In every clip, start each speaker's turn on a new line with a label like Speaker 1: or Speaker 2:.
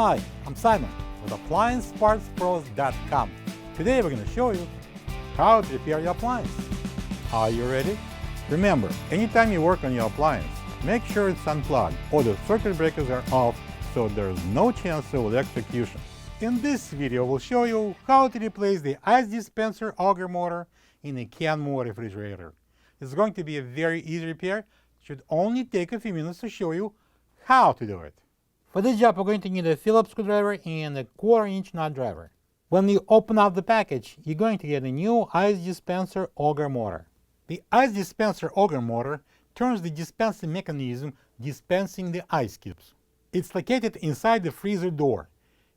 Speaker 1: Hi, I'm Simon with AppliancePartsPros.com. Today we're going to show you how to repair your appliance. Are you ready? Remember, anytime you work on your appliance, make sure it's unplugged or the circuit breakers are off so there's no chance of electrocution. In this video, we'll show you how to replace the ice dispenser auger motor in a Kenmore refrigerator. It's going to be a very easy repair. It should only take a few minutes to show you how to do it. For this job, we're going to need a Phillips screwdriver and a 1/4-inch nut driver. When you open up the package, you're going to get a new ice dispenser auger motor. The ice dispenser auger motor turns the dispensing mechanism dispensing the ice cubes. It's located inside the freezer door.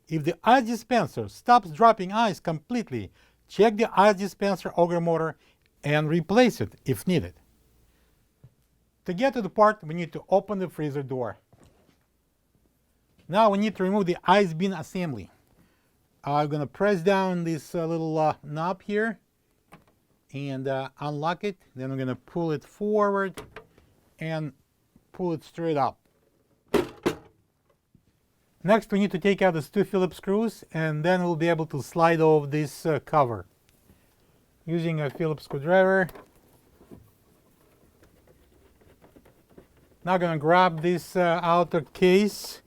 Speaker 1: If the ice dispenser stops dropping ice completely, check the ice dispenser auger motor and replace it if needed. To get to the part, we need to open the freezer door. Now we need to remove the ice bin assembly. I'm going to press down this little knob here and unlock it. Then we're going to pull it forward and pull it straight up. Next, we need to take out these 2 Phillips screws, and then we'll be able to slide off this cover. Using a Phillips screwdriver. Now I'm going to grab this outer case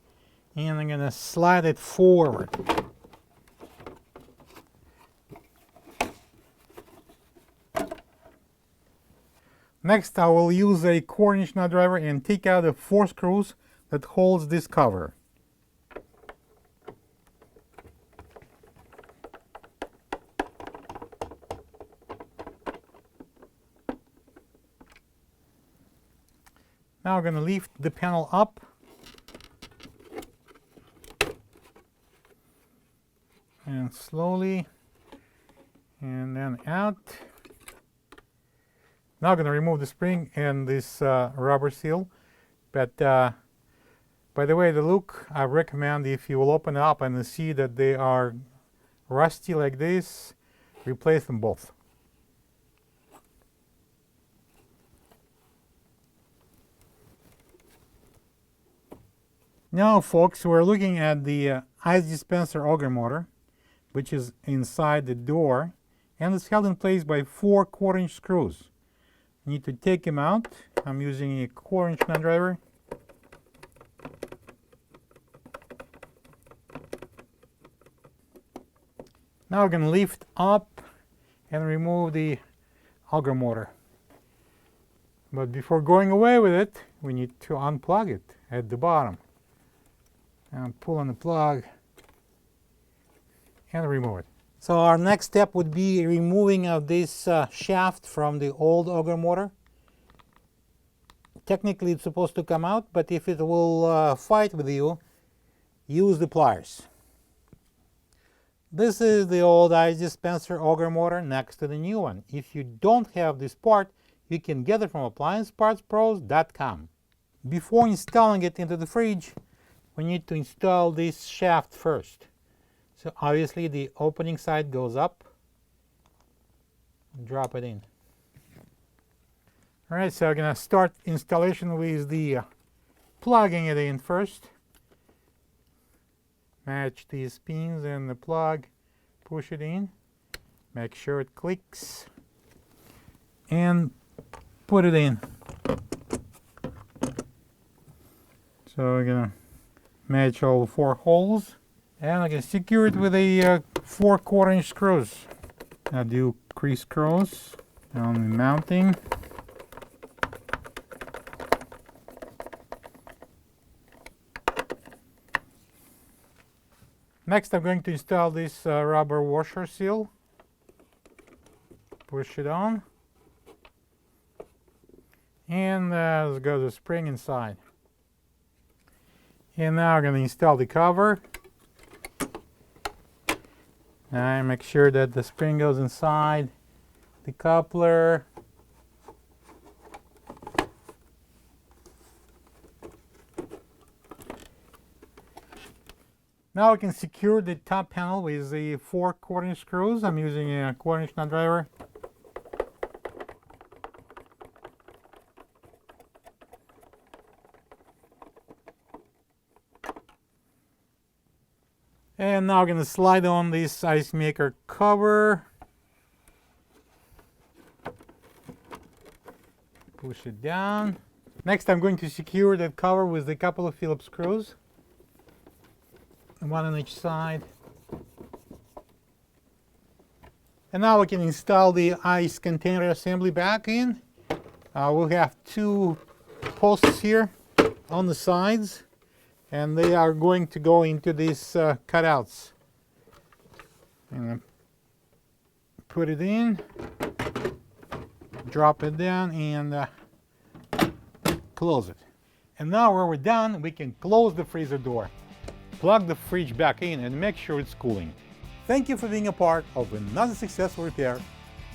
Speaker 1: and I'm going to slide it forward. Next, I will use a 1/4-inch nut driver and take out the 4 screws that holds this cover. Now I'm going to lift the panel up and slowly and then out. Now I'm going to remove the spring and this rubber seal. But by the way, the look, I recommend if you will open it up and see that they are rusty like this, replace them both. Now folks, we're looking at the ice dispenser auger motor, which is inside the door, and it's held in place by 4 1/4-inch screws. You need to take them out. I'm using a 1/4-inch nut driver. Now we're going to lift up and remove the auger motor. But before going away with it, we need to unplug it at the bottom. And pull on the plug and remove it. So our next step would be removing of this shaft from the old auger motor. Technically it's supposed to come out, but if it will fight with you, use the pliers. This is the old ice dispenser auger motor next to the new one. If you don't have this part, you can get it from AppliancePartsPros.com. Before installing it into the fridge, we need to install this shaft first. So obviously the opening side goes up. Drop it in. Alright, so I'm going to start installation with the plugging it in first. Match these pins and the plug. Push it in. Make sure it clicks. And put it in. So we're going to match all 4 holes, and I can secure it with a 4 1/4-inch screws. I do crisscross on the mounting. Next, I'm going to install this rubber washer seal. Push it on, and let's go the spring inside. And now I'm going to install the cover. And make sure that the spring goes inside the coupler. Now I can secure the top panel with the 4 1/4-inch screws. I'm using a 1/4-inch nut driver. And now we're going to slide on this ice maker cover. Push it down. Next, I'm going to secure that cover with a couple of Phillips screws, one on each side. And now we can install the ice container assembly back in. We'll have two posts here on the sides, and they are going to go into these cutouts. And put it in, drop it down, and close it. And now when we're done, we can close the freezer door, plug the fridge back in, and make sure it's cooling. Thank you for being a part of another successful repair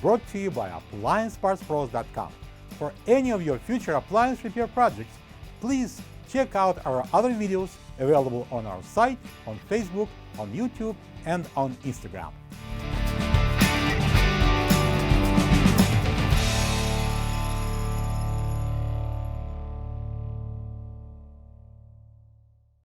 Speaker 1: brought to you by AppliancePartsPros.com. For any of your future appliance repair projects, please check out our other videos available on our site, on Facebook, on YouTube, and on Instagram.